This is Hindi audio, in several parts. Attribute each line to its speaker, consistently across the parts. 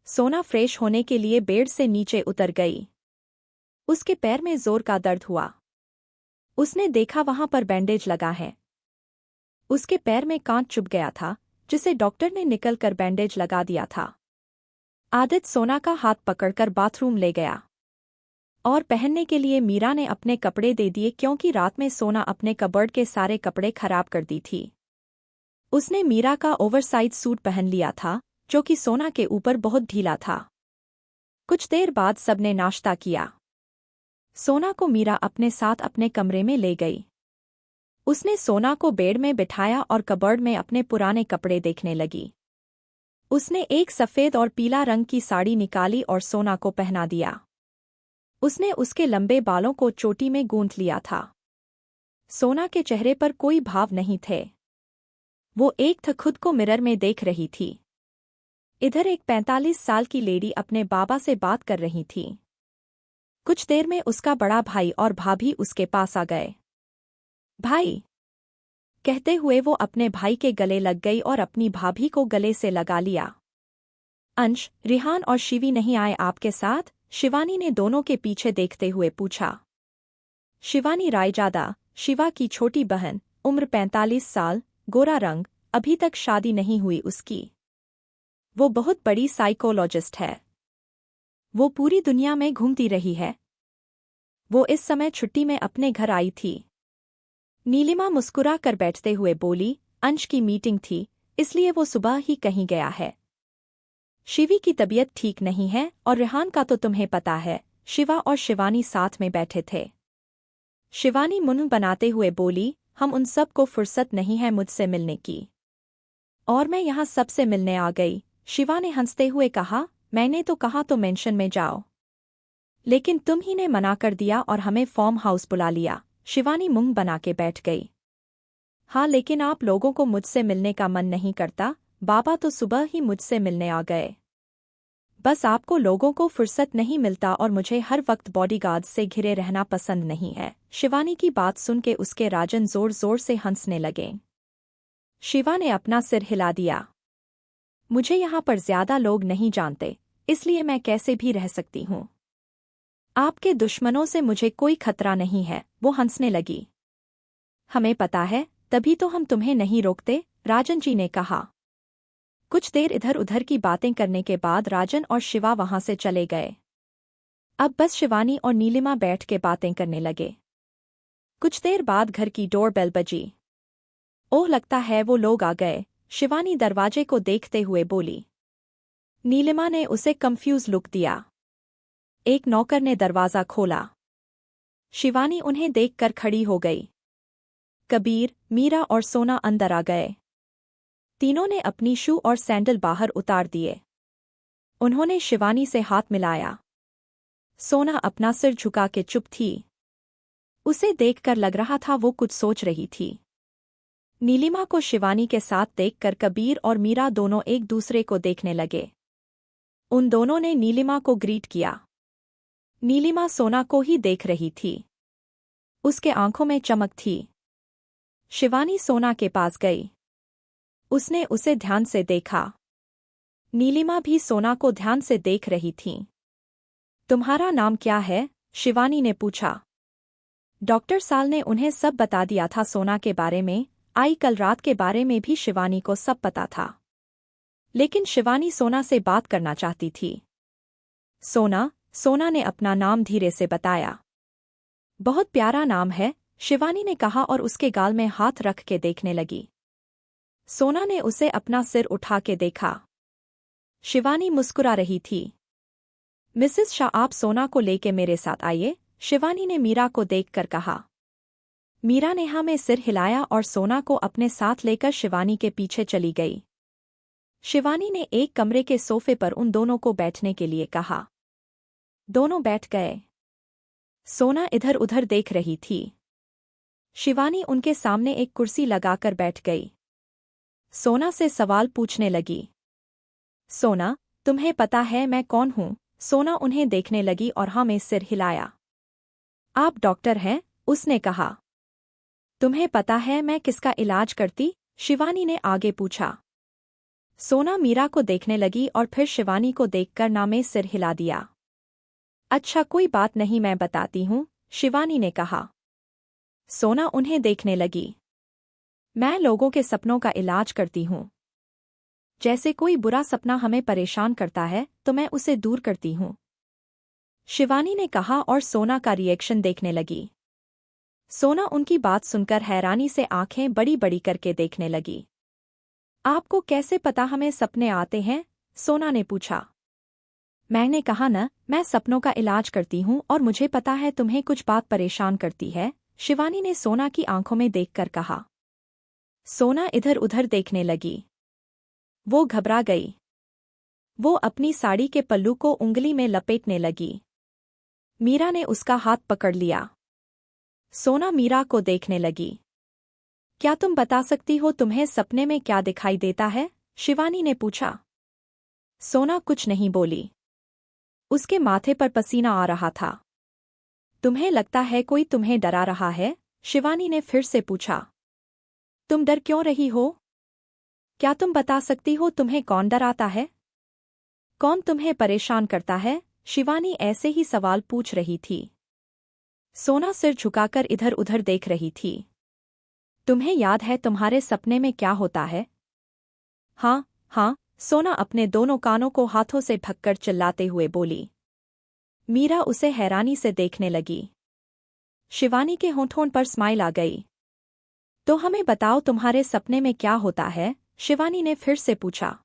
Speaker 1: सोना फ्रेश होने के लिए बेड से नीचे उतर गई। उसके पैर में जोर का दर्द हुआ। उसने देखा वहां पर बैंडेज लगा है। उसके पैर में कांच चुभ गया था, जिसे डॉक्टर ने निकल कर बैंडेज लगा दिया था। आदित्य सोना का हाथ पकड़कर बाथरूम ले गया और पहनने के लिए मीरा ने अपने कपड़े दे दिए, क्योंकि रात में सोना अपने कबर्ड के सारे कपड़े खराब कर दी थी। उसने मीरा का ओवरसाइज सूट पहन लिया था, जो कि सोना के ऊपर बहुत ढीला था। कुछ देर बाद सबने नाश्ता किया। सोना को मीरा अपने साथ अपने कमरे में ले गई। उसने सोना को बेड में बिठाया और कबर्ड में अपने पुराने कपड़े देखने लगी। उसने एक सफ़ेद और पीला रंग की साड़ी निकाली और सोना को पहना दिया। उसने उसके लंबे बालों को चोटी में गूंथ लिया था। सोना के चेहरे पर कोई भाव नहीं थे। वो एक था खुद को मिरर में देख रही थी। इधर एक 45 साल की लेडी अपने बाबा से बात कर रही थी। कुछ देर में उसका बड़ा भाई और भाभी उसके पास आ गए। भाई कहते हुए वो अपने भाई के गले लग गई और अपनी भाभी को गले से लगा लिया। अंश, रिहान और शिवी नहीं आए आपके साथ? शिवानी ने दोनों के पीछे देखते हुए पूछा। शिवानी रायजादा, शिवा की छोटी बहन, उम्र 45 साल, गोरा रंग, अभी तक शादी नहीं हुई उसकी। वो बहुत बड़ी साइकोलॉजिस्ट है। वो पूरी दुनिया में घूमती रही है। वो इस समय छुट्टी में अपने घर आई थी। नीलिमा मुस्कुरा कर बैठते हुए बोली, अंश की मीटिंग थी, इसलिए वो सुबह ही कहीं गया है। शिवी की तबीयत ठीक नहीं है और रिहान का तो तुम्हें पता है। शिवा और शिवानी साथ में बैठे थे। शिवानी मुंह बनाते हुए बोली, हम उन सब को फुर्सत नहीं है मुझसे मिलने की। और मैं यहाँ सबसे मिलने आ गई। शिवा ने हंसते हुए कहा, मैंने तो कहा तो मेंशन में जाओ, लेकिन तुम ही ने मना कर दिया और हमें फार्म हाउस बुला लिया। शिवानी मुंह बना के बैठ गई। हाँ, लेकिन आप लोगों को मुझसे मिलने का मन नहीं करता। बाबा तो सुबह ही मुझसे मिलने आ गए। बस आपको लोगों को फुर्सत नहीं मिलता और मुझे हर वक्त बॉडीगार्ड्स से घिरे रहना पसंद नहीं है। शिवानी की बात सुन के उसके राजन जोर जोर से हंसने लगे। शिवा ने अपना सिर हिला दिया। मुझे यहाँ पर ज्यादा लोग नहीं जानते, इसलिए मैं कैसे भी रह सकती हूँ। आपके दुश्मनों से मुझे कोई खतरा नहीं है। वो हंसने लगी। हमें पता है, तभी तो हम तुम्हें नहीं रोकते, राजन जी ने कहा। कुछ देर इधर उधर की बातें करने के बाद राजन और शिवा वहां से चले गए। अब बस शिवानी और नीलिमा बैठ के बातें करने लगे। कुछ देर बाद घर की डोरबेल बजी। ओह, लगता है वो लोग आ गए, शिवानी दरवाजे को देखते हुए बोली। नीलिमा ने उसे कंफ्यूज लुक दिया। एक नौकर ने दरवाजा खोला। शिवानी उन्हें देखकर खड़ी हो गई। कबीर, मीरा और सोना अंदर आ गए। तीनों ने अपनी शू और सैंडल बाहर उतार दिए। उन्होंने शिवानी से हाथ मिलाया। सोना अपना सिर झुका के चुप थी। उसे देखकर लग रहा था वो कुछ सोच रही थी। नीलिमा को शिवानी के साथ देखकर कबीर और मीरा दोनों एक दूसरे को देखने लगे। उन दोनों ने नीलिमा को ग्रीट किया। नीलिमा सोना को ही देख रही थी। उसके आंखों में चमक थी। शिवानी सोना के पास गई। उसने उसे ध्यान से देखा। नीलिमा भी सोना को ध्यान से देख रही थी। तुम्हारा नाम क्या है? शिवानी ने पूछा। डॉक्टर साल ने उन्हें सब बता दिया था सोना के बारे में। आई कल रात के बारे में भी शिवानी को सब पता था, लेकिन शिवानी सोना से बात करना चाहती थी। सोना ने अपना नाम धीरे से बताया। बहुत प्यारा नाम है, शिवानी ने कहा और उसके गाल में हाथ रख के देखने लगी। सोना ने उसे अपना सिर उठा के देखा। शिवानी मुस्कुरा रही थी। मिसेस शाह, आप सोना को लेके मेरे साथ आइए, शिवानी ने मीरा को देखकर कहा। मीरा ने हाँ में सिर हिलाया और सोना को अपने साथ लेकर शिवानी के पीछे चली गई। शिवानी ने एक कमरे के सोफे पर उन दोनों को बैठने के लिए कहा। दोनों बैठ गए। सोना इधर उधर देख रही थी। शिवानी उनके सामने एक कुर्सी लगाकर बैठ गई। सोना से सवाल पूछने लगी। सोना, तुम्हें पता है मैं कौन हूँ? सोना उन्हें देखने लगी और हाँ में सिर हिलाया। आप डॉक्टर हैं? उसने कहा। तुम्हें पता है मैं किसका इलाज करती? शिवानी ने आगे पूछा। सोना मीरा को देखने लगी और फिर शिवानी को देखकर ना में सिर हिला दिया। अच्छा कोई बात नहीं, मैं बताती हूँ, शिवानी ने कहा। सोना उन्हें देखने लगी। मैं लोगों के सपनों का इलाज करती हूँ। जैसे कोई बुरा सपना हमें परेशान करता है तो मैं उसे दूर करती हूँ, शिवानी ने कहा और सोना का रिएक्शन देखने लगी। सोना उनकी बात सुनकर हैरानी से आंखें बड़ी बड़ी करके देखने लगी। आपको कैसे पता हमें सपने आते हैं? सोना ने पूछा। मैंने कहा न, मैं सपनों का इलाज करती हूँ और मुझे पता है तुम्हें कुछ बात परेशान करती है, शिवानी ने सोना की आंखों में देखकर कहा। सोना इधर उधर देखने लगी। वो घबरा गई। वो अपनी साड़ी के पल्लू को उंगली में लपेटने लगी। मीरा ने उसका हाथ पकड़ लिया। सोना मीरा को देखने लगी। क्या तुम बता सकती हो तुम्हें सपने में क्या दिखाई देता है? शिवानी ने पूछा। सोना कुछ नहीं बोली। उसके माथे पर पसीना आ रहा था। तुम्हें लगता है कोई तुम्हें डरा रहा है? शिवानी ने फिर से पूछा। तुम डर क्यों रही हो? क्या तुम बता सकती हो तुम्हें कौन डराता है? कौन तुम्हें परेशान करता है? शिवानी ऐसे ही सवाल पूछ रही थी। सोना सिर झुकाकर इधर उधर देख रही थी। तुम्हें याद है तुम्हारे सपने में क्या होता है? हाँ हाँ, सोना अपने दोनों कानों को हाथों से ढककर चिल्लाते हुए बोली। मीरा उसे हैरानी से देखने लगी। शिवानी के होंठों पर स्माइल आ गई। तो हमें बताओ तुम्हारे सपने में क्या होता है? शिवानी ने फिर से पूछा।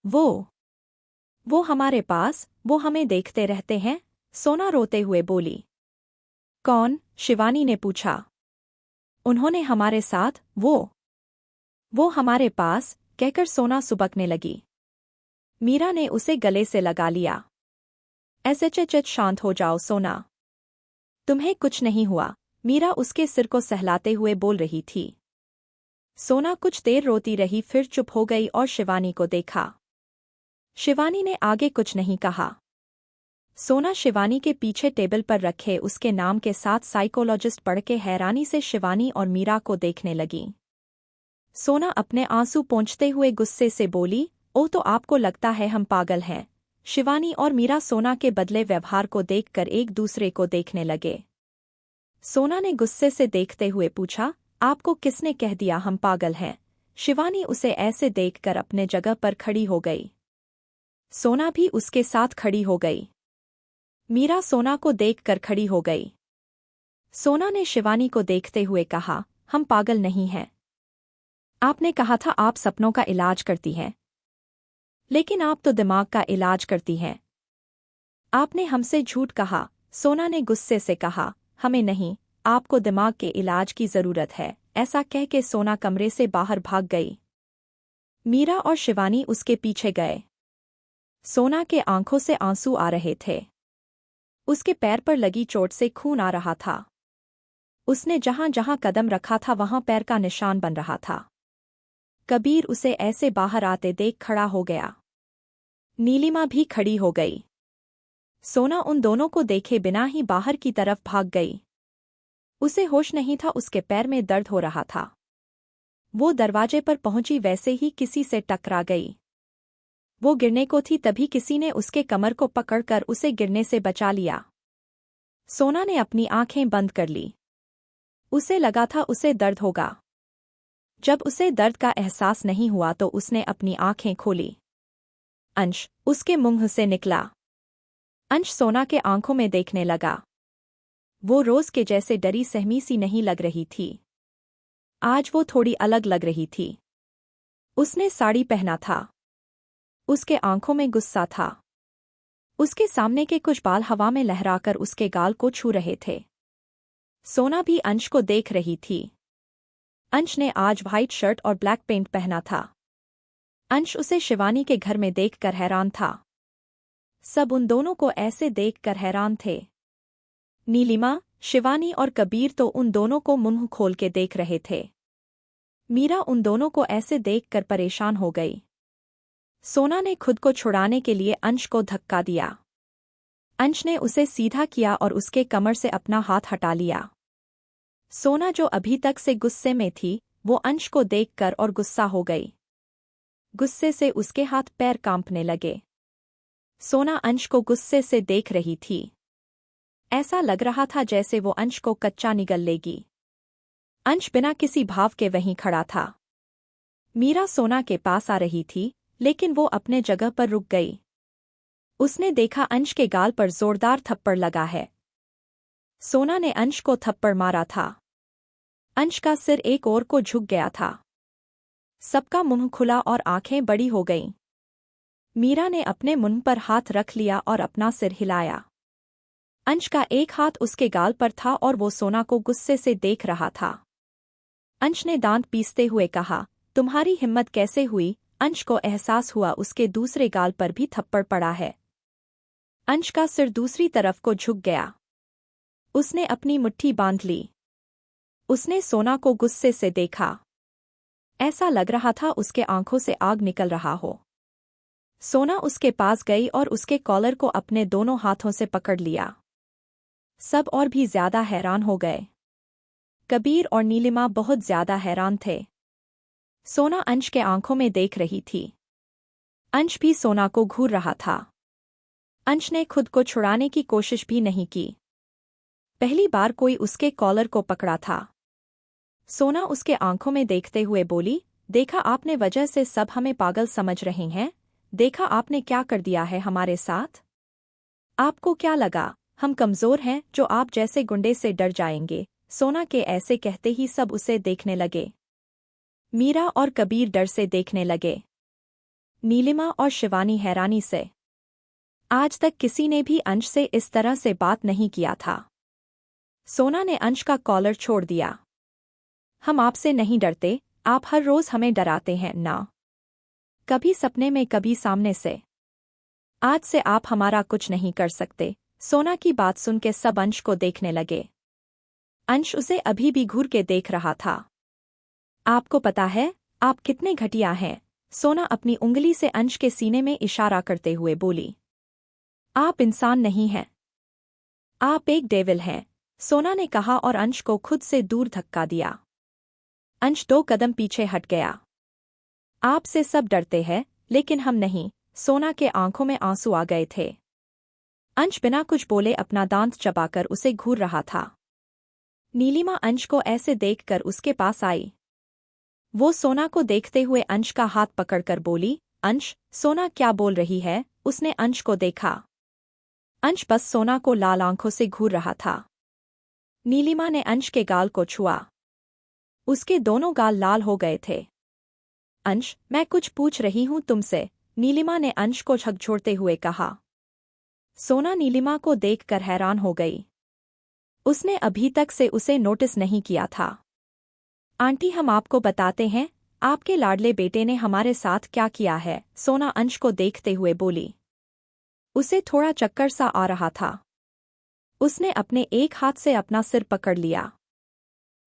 Speaker 1: वो हमारे पास, वो हमें देखते रहते हैं, सोना रोते हुए बोली। कौन? शिवानी ने पूछा। उन्होंने हमारे साथ, वो हमारे पास, कहकर सोना सुबकने लगी। मीरा ने उसे गले से लगा लिया। ऐसे चच शांत हो जाओ सोना। तुम्हें कुछ नहीं हुआ, मीरा उसके सिर को सहलाते हुए बोल रही थी। सोना कुछ देर रोती रही, फिर चुप हो गई और शिवानी को देखा। शिवानी ने आगे कुछ नहीं कहा। सोना शिवानी के पीछे टेबल पर रखे उसके नाम के साथ साइकोलॉजिस्ट पढ़ के हैरानी से शिवानी और मीरा को देखने लगी। सोना अपने आंसू पोंछते हुए गुस्से से बोली, ओह तो आपको लगता है हम पागल हैं। शिवानी और मीरा सोना के बदले व्यवहार को देखकर एक दूसरे को देखने लगे। सोना ने गुस्से से देखते हुए पूछा, आपको किसने कह दिया हम पागल हैं? शिवानी उसे ऐसे देखकर अपने जगह पर खड़ी हो गई। सोना भी उसके साथ खड़ी हो गई। मीरा सोना को देखकर खड़ी हो गई। सोना ने शिवानी को देखते हुए कहा, हम पागल नहीं हैं। आपने कहा था आप सपनों का इलाज करती हैं, लेकिन आप तो दिमाग का इलाज करती हैं। आपने हमसे झूठ कहा, सोना ने गुस्से से कहा। हमें नहीं, आपको दिमाग के इलाज की जरूरत है, ऐसा कह के सोना कमरे से बाहर भाग गई। मीरा और शिवानी उसके पीछे गए। सोना के आंखों से आंसू आ रहे थे। उसके पैर पर लगी चोट से खून आ रहा था। उसने जहां जहां कदम रखा था वहां पैर का निशान बन रहा था। कबीर उसे ऐसे बाहर आते देख खड़ा हो गया। नीलिमा भी खड़ी हो गई। सोना उन दोनों को देखे बिना ही बाहर की तरफ भाग गई। उसे होश नहीं था, उसके पैर में दर्द हो रहा था। वो दरवाजे पर पहुंची वैसे ही किसी से टकरा गई। वो गिरने को थी तभी किसी ने उसके कमर को पकड़कर उसे गिरने से बचा लिया। सोना ने अपनी आंखें बंद कर ली। उसे लगा था उसे दर्द होगा। जब उसे दर्द का एहसास नहीं हुआ तो उसने अपनी आंखें खोली। अंश उसके मुंह से निकला। अंश सोना के आंखों में देखने लगा। वो रोज के जैसे डरी सहमी सी नहीं लग रही थी। आज वो थोड़ी अलग लग रही थी। उसने साड़ी पहना था। उसके आंखों में गुस्सा था। उसके सामने के कुछ बाल हवा में लहराकर उसके गाल को छू रहे थे। सोना भी अंश को देख रही थी। अंश ने आज व्हाइट शर्ट और ब्लैक पेंट पहना था। अंश उसे शिवानी के घर में देखकर हैरान था। सब उन दोनों को ऐसे देखकर हैरान थे। नीलिमा, शिवानी और कबीर तो उन दोनों को मुंह खोल के देख रहे थे। मीरा उन दोनों को ऐसे देखकर परेशान हो गई। सोना ने खुद को छुड़ाने के लिए अंश को धक्का दिया। अंश ने उसे सीधा किया और उसके कमर से अपना हाथ हटा लिया। सोना जो अभी तक से गुस्से में थी, वो अंश को देखकर और गुस्सा हो गई। गुस्से से उसके हाथ पैर कांपने लगे। सोना अंश को गुस्से से देख रही थी। ऐसा लग रहा था जैसे वो अंश को कच्चा निगल लेगी। अंश बिना किसी भाव के वहीं खड़ा था। मीरा सोना के पास आ रही थी, लेकिन वो अपने जगह पर रुक गई। उसने देखा अंश के गाल पर जोरदार थप्पड़ लगा है। सोना ने अंश को थप्पड़ मारा था। अंश का सिर एक ओर को झुक गया था। सबका मुंह खुला और आंखें बड़ी हो गईं। मीरा ने अपने मुंह पर हाथ रख लिया और अपना सिर हिलाया। अंश का एक हाथ उसके गाल पर था और वो सोना को गुस्से से देख रहा था। अंश ने दांत पीसते हुए कहा, तुम्हारी हिम्मत कैसे हुई? अंश को एहसास हुआ उसके दूसरे गाल पर भी थप्पड़ पड़ा है। अंश का सिर दूसरी तरफ को झुक गया। उसने अपनी मुट्ठी बांध ली। उसने सोना को गुस्से से देखा। ऐसा लग रहा था उसके आंखों से आग निकल रहा हो। सोना उसके पास गई और उसके कॉलर को अपने दोनों हाथों से पकड़ लिया। सब और भी ज्यादा हैरान हो गए। कबीर और नीलिमा बहुत ज्यादा हैरान थे। सोना अंश के आंखों में देख रही थी। अंश भी सोना को घूर रहा था। अंश ने खुद को छुड़ाने की कोशिश भी नहीं की। पहली बार कोई उसके कॉलर को पकड़ा था। सोना उसके आंखों में देखते हुए बोली, देखा आपने, वजह से सब हमें पागल समझ रहे हैं। देखा आपने क्या कर दिया है हमारे साथ। आपको क्या लगा हम कमजोर हैं जो आप जैसे गुंडे से डर जाएंगे? सोना के ऐसे कहते ही सब उसे देखने लगे। मीरा और कबीर डर से देखने लगे। नीलिमा और शिवानी हैरानी से। आज तक किसी ने भी अंश से इस तरह से बात नहीं किया था। सोना ने अंश का कॉलर छोड़ दिया। हम आपसे नहीं डरते, आप हर रोज हमें डराते हैं ना। कभी सपने में, कभी सामने से। आज से आप हमारा कुछ नहीं कर सकते। सोना की बात सुन के सब अंश को देखने लगे। अंश उसे अभी भी घूर के देख रहा था। आपको पता है आप कितने घटिया हैं? सोना अपनी उंगली से अंश के सीने में इशारा करते हुए बोली। आप इंसान नहीं हैं। आप एक डेविल हैं, सोना ने कहा और अंश को खुद से दूर धक्का दिया। अंश 2 कदम पीछे हट गया। आपसे सब डरते हैं, लेकिन हम नहीं। सोना के आंखों में आंसू आ गए थे। अंश बिना कुछ बोले अपना दांत चबाकर उसे घूर रहा था। नीलिमा अंश को ऐसे देखकर उसके पास आई। वो सोना को देखते हुए अंश का हाथ पकड़कर बोली, अंश, सोना क्या बोल रही है? उसने अंश को देखा। अंश बस सोना को लाल आंखों से घूर रहा था। नीलिमा ने अंश के गाल को छुआ। उसके दोनों गाल लाल हो गए थे। अंश, मैं कुछ पूछ रही हूं तुमसे, नीलिमा ने अंश को झकझोरते हुए कहा। सोना नीलिमा को देखकर हैरान हो गई। उसने अभी तक से उसे नोटिस नहीं किया था। आंटी, हम आपको बताते हैं, आपके लाडले बेटे ने हमारे साथ क्या किया है, सोना अंश को देखते हुए बोली। उसे थोड़ा चक्कर सा आ रहा था। उसने अपने एक हाथ से अपना सिर पकड़ लिया।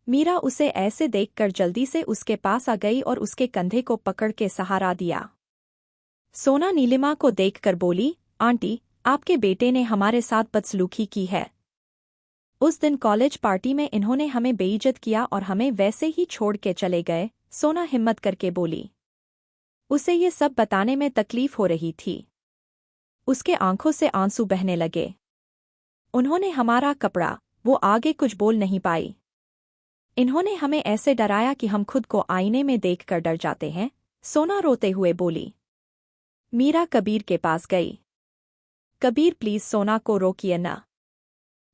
Speaker 1: मीरा उसे ऐसे देखकर जल्दी से उसके पास आ गई और उसके कंधे को पकड़ के सहारा दिया। सोना नीलिमा को देखकर बोली, आंटी, आपके बेटे ने हमारे साथ बदसलूकी की है। उस दिन कॉलेज पार्टी में इन्होंने हमें बेइज्जत किया और हमें वैसे ही छोड़ के चले गए, सोना हिम्मत करके बोली। उसे ये सब बताने में तकलीफ हो रही थी। उसके आंखों से आंसू बहने लगे। उन्होंने हमारा कपड़ा, वो आगे कुछ बोल नहीं पाई। इन्होंने हमें ऐसे डराया कि हम खुद को आईने में देखकर डर जाते हैं, सोना रोते हुए बोली। मीरा कबीर के पास गई। कबीर, प्लीज सोना को रोकिए ना।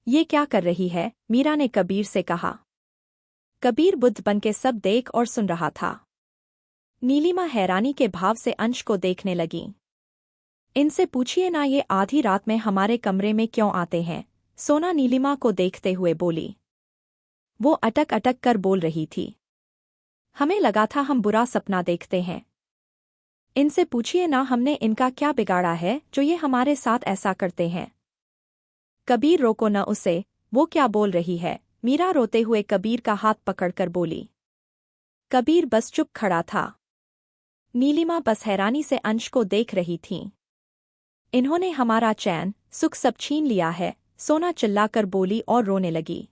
Speaker 1: ये क्या कर रही है? मीरा ने कबीर से कहा। कबीर बुद्ध बन के सब देख और सुन रहा था। नीलिमा हैरानी के भाव से अंश को देखने लगी। इनसे पूछिए ना, ये आधी रात में हमारे कमरे में क्यों आते हैं? सोना नीलिमा को देखते हुए बोली। वो अटक अटक कर बोल रही थी। हमें लगा था हम बुरा सपना देखते हैं। इनसे पूछिए ना, हमने इनका क्या बिगाड़ा है जो ये हमारे साथ ऐसा करते हैं? कबीर, रोको न उसे, वो क्या बोल रही है? मीरा रोते हुए कबीर का हाथ पकड़कर बोली। कबीर बस चुप खड़ा था। नीलिमा बस हैरानी से अंश को देख रही थीं। इन्होंने हमारा चैन, सुख सब छीन लिया है, सोना चिल्लाकर बोली और रोने लगी।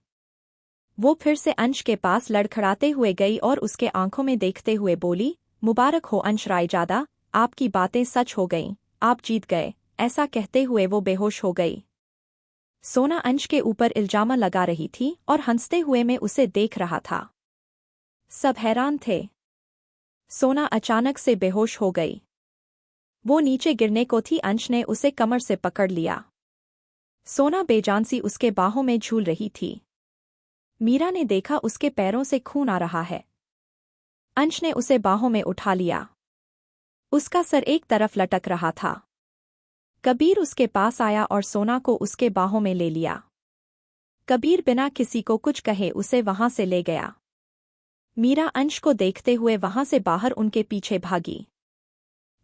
Speaker 1: वो फिर से अंश के पास लड़खड़ाते हुए गई और उसके आंखों में देखते हुए बोली, मुबारक हो अंश रायजादा, आपकी बातें सच हो गईं, आप जीत गए। ऐसा कहते हुए वो बेहोश हो गई। सोना अंश के ऊपर इल्जाम लगा रही थी और हंसते हुए में उसे देख रहा था। सब हैरान थे। सोना अचानक से बेहोश हो गई। वो नीचे गिरने को थी, अंश ने उसे कमर से पकड़ लिया। सोना बेजान सी उसके बाहों में झूल रही थी। मीरा ने देखा उसके पैरों से खून आ रहा है। अंश ने उसे बाहों में उठा लिया। उसका सर एक तरफ लटक रहा था। कबीर उसके पास आया और सोना को उसके बाहों में ले लिया। कबीर बिना किसी को कुछ कहे उसे वहां से ले गया। मीरा अंश को देखते हुए वहां से बाहर उनके पीछे भागी।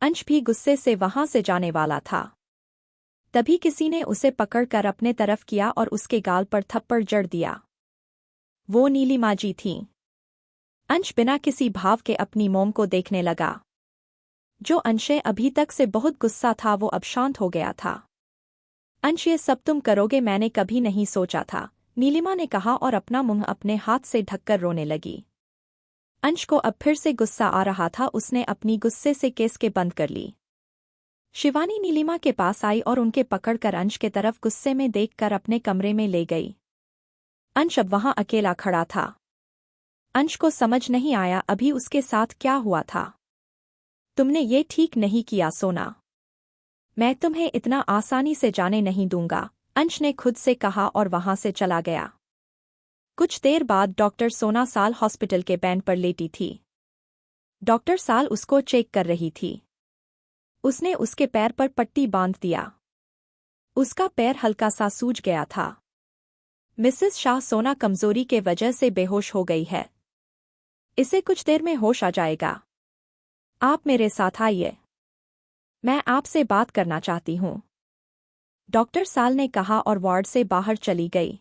Speaker 1: अंश भी गुस्से से वहां से जाने वाला था। तभी किसी ने उसे पकड़कर अपने तरफ किया और उसके गाल पर थप्पड़ जड़ दिया। वो नीलिमा जी थीं। अंश बिना किसी भाव के अपनी मोम को देखने लगा। जो अंश अभी तक से बहुत गुस्सा था वो अब शांत हो गया था। अंश, ये सब तुम करोगे मैंने कभी नहीं सोचा था, नीलिमा ने कहा और अपना मुंह अपने हाथ से ढककर रोने लगी। अंश को अब फिर से गुस्सा आ रहा था। उसने अपनी गुस्से से केस के बंद कर ली। शिवानी नीलिमा के पास आई और उनके पकड़कर अंश के तरफ गुस्से में देखकर अपने कमरे में ले गई। अंश अब वहां अकेला खड़ा था। अंश को समझ नहीं आया अभी उसके साथ क्या हुआ था। तुमने ये ठीक नहीं किया सोना, मैं तुम्हें इतना आसानी से जाने नहीं दूंगा, अंश ने खुद से कहा और वहां से चला गया। कुछ देर बाद डॉक्टर सोना साल हॉस्पिटल के बेड पर लेटी थी। डॉक्टर साल उसको चेक कर रही थी। उसने उसके पैर पर पट्टी बांध दिया। उसका पैर हल्का सा सूज गया था। मिसेस शाह, सोना कमजोरी के वजह से बेहोश हो गई है। इसे कुछ देर में होश आ जाएगा। आप मेरे साथ आइए, मैं आपसे बात करना चाहती हूँ, डॉक्टर साल ने कहा और वार्ड से बाहर चली गई।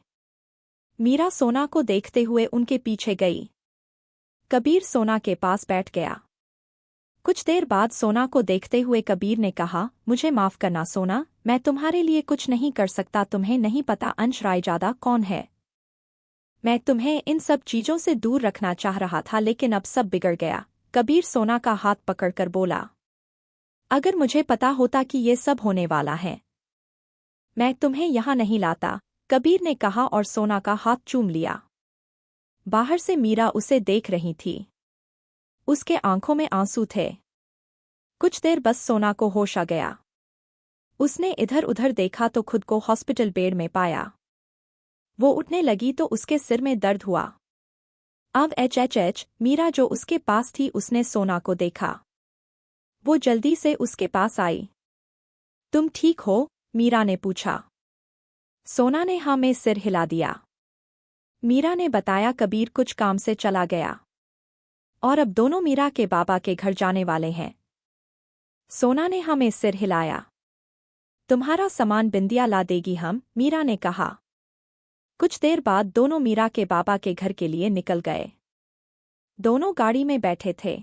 Speaker 1: मीरा सोना को देखते हुए उनके पीछे गई। कबीर सोना के पास बैठ गया। कुछ देर बाद सोना को देखते हुए कबीर ने कहा, मुझे माफ करना सोना, मैं तुम्हारे लिए कुछ नहीं कर सकता। तुम्हें नहीं पता अंश रायजादा कौन है। मैं तुम्हें इन सब चीजों से दूर रखना चाह रहा था लेकिन अब सब बिगड़ गया। कबीर सोना का हाथ पकड़कर बोला, अगर मुझे पता होता कि ये सब होने वाला है मैं तुम्हें यहां नहीं लाता, कबीर ने कहा और सोना का हाथ चूम लिया। बाहर से मीरा उसे देख रही थी। उसके आंखों में आंसू थे। कुछ देर बस सोना को होश आ गया। उसने इधर उधर देखा तो खुद को हॉस्पिटल बेड में पाया। वो उठने लगी तो उसके सिर में दर्द हुआ। अब एच मीरा जो उसके पास थी उसने सोना को देखा। वो जल्दी से उसके पास आई। तुम ठीक हो? मीरा ने पूछा। सोना ने हाँ में सिर हिला दिया। मीरा ने बताया कबीर कुछ काम से चला गया और अब दोनों मीरा के बाबा के घर जाने वाले हैं। सोना ने हाँ में सिर हिलाया। तुम्हारा सामान बिंदिया ला देगी हम, मीरा ने कहा। कुछ देर बाद दोनों मीरा के बाबा के घर के लिए निकल गए। दोनों गाड़ी में बैठे थे।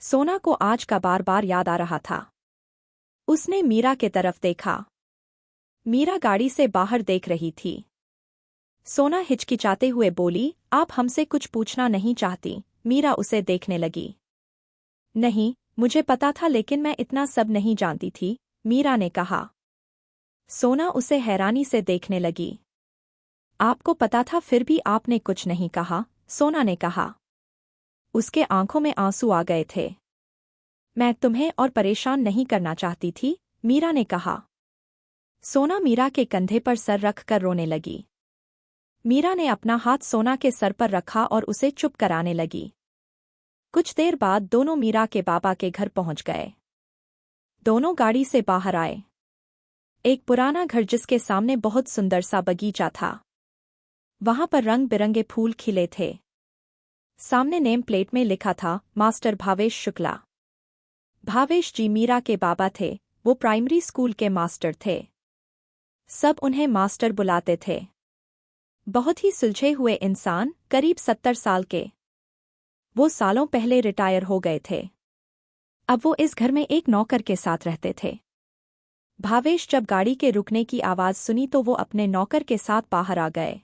Speaker 1: सोना को आज का बार बार याद आ रहा था। उसने मीरा के तरफ देखा। मीरा गाड़ी से बाहर देख रही थी। सोना हिचकिचाते हुए बोली, आप हमसे कुछ पूछना नहीं चाहती? मीरा उसे देखने लगी। नहीं, मुझे पता था लेकिन मैं इतना सब नहीं जानती थी, मीरा ने कहा। सोना उसे हैरानी से देखने लगी। आपको पता था फिर भी आपने कुछ नहीं कहा, सोना ने कहा। उसके आंखों में आंसू आ गए थे। मैं तुम्हें और परेशान नहीं करना चाहती थी, मीरा ने कहा। सोना मीरा के कंधे पर सर रख कर रोने लगी। मीरा ने अपना हाथ सोना के सर पर रखा और उसे चुप कराने लगी। कुछ देर बाद दोनों मीरा के बाबा के घर पहुंच गए। दोनों गाड़ी से बाहर आए। एक पुराना घर जिसके सामने बहुत सुंदर सा बगीचा था। वहां पर रंग बिरंगे फूल खिले थे। सामने नेम प्लेट में लिखा था, मास्टर भावेश शुक्ला। भावेश जी मीरा के बाबा थे। वो प्राइमरी स्कूल के मास्टर थे। सब उन्हें मास्टर बुलाते थे। बहुत ही सुलझे हुए इंसान, करीब 70 साल के। वो सालों पहले रिटायर हो गए थे। अब वो इस घर में एक नौकर के साथ रहते थे। भावेश जब गाड़ी के रुकने की आवाज सुनी तो वो अपने नौकर के साथ बाहर आ गए।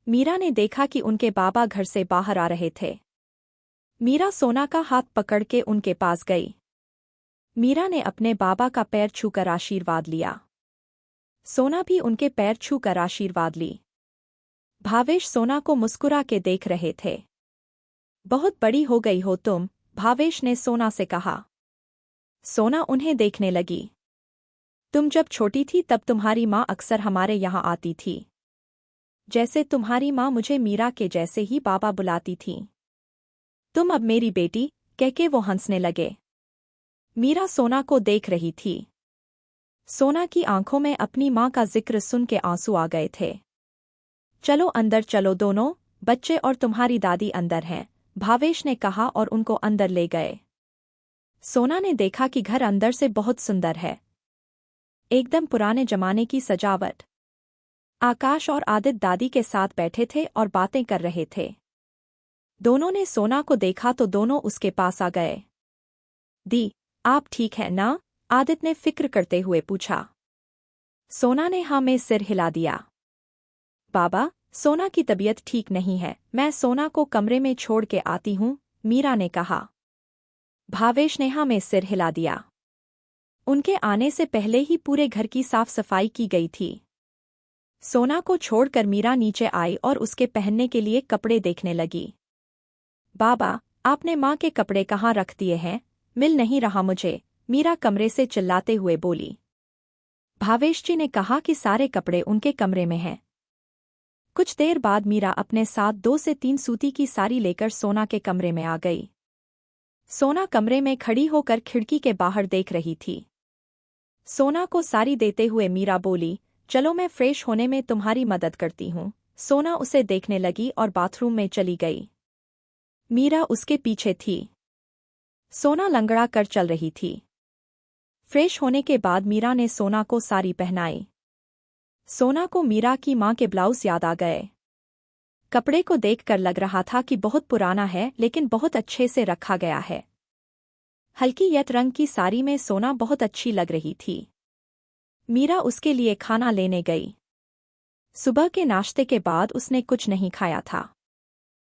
Speaker 1: मीरा ने देखा कि उनके बाबा घर से बाहर आ रहे थे। मीरा सोना का हाथ पकड़ के उनके पास गई। मीरा ने अपने बाबा का पैर छूकर आशीर्वाद लिया। सोना भी उनके पैर छूकर आशीर्वाद ली। भावेश सोना को मुस्कुरा के देख रहे थे। बहुत बड़ी हो गई हो तुम, भावेश ने सोना से कहा। सोना उन्हें देखने लगी। तुम जब छोटी थी तब तुम्हारी माँ अक्सर हमारे यहाँ आती थी। जैसे तुम्हारी माँ मुझे मीरा के जैसे ही बाबा बुलाती थी। तुम अब मेरी बेटी, कहके वो हंसने लगे। मीरा सोना को देख रही थी। सोना की आंखों में अपनी माँ का जिक्र सुन के आंसू आ गए थे। चलो अंदर चलो दोनों, बच्चे और तुम्हारी दादी अंदर हैं, भावेश ने कहा और उनको अंदर ले गए। सोना ने देखा कि घर अंदर से बहुत सुंदर है, एकदम पुराने जमाने की सजावट। आकाश और आदित्य दादी के साथ बैठे थे और बातें कर रहे थे। दोनों ने सोना को देखा तो दोनों उसके पास आ गए। दी, आप ठीक हैं ना? आदित्य ने फिक्र करते हुए पूछा। सोना ने हाँ में सिर हिला दिया। बाबा, सोना की तबीयत ठीक नहीं है, मैं सोना को कमरे में छोड़ के आती हूँ, मीरा ने कहा। भावेश ने हाँ में सिर हिला दिया। उनके आने से पहले ही पूरे घर की साफ सफाई की गई थी। सोना को छोड़कर मीरा नीचे आई और उसके पहनने के लिए कपड़े देखने लगी। बाबा, आपने माँ के कपड़े कहाँ रख दिए हैं? मिल नहीं रहा मुझे, मीरा कमरे से चिल्लाते हुए बोली। भावेश जी ने कहा कि सारे कपड़े उनके कमरे में हैं। कुछ देर बाद मीरा अपने साथ 2 से 3 सूती की साड़ी लेकर सोना के कमरे में आ गई। सोना कमरे में खड़ी होकर खिड़की के बाहर देख रही थी। सोना को साड़ी देते हुए मीरा बोली, चलो मैं फ्रेश होने में तुम्हारी मदद करती हूँ। सोना उसे देखने लगी और बाथरूम में चली गई। मीरा उसके पीछे थी। सोना लंगड़ा कर चल रही थी। फ्रेश होने के बाद मीरा ने सोना को साड़ी पहनाई। सोना को मीरा की माँ के ब्लाउज याद आ गए। कपड़े को देखकर लग रहा था कि बहुत पुराना है लेकिन बहुत अच्छे से रखा गया है। हल्की यत रंग की साड़ी में सोना बहुत अच्छी लग रही थी। मीरा उसके लिए खाना लेने गई। सुबह के नाश्ते के बाद उसने कुछ नहीं खाया था।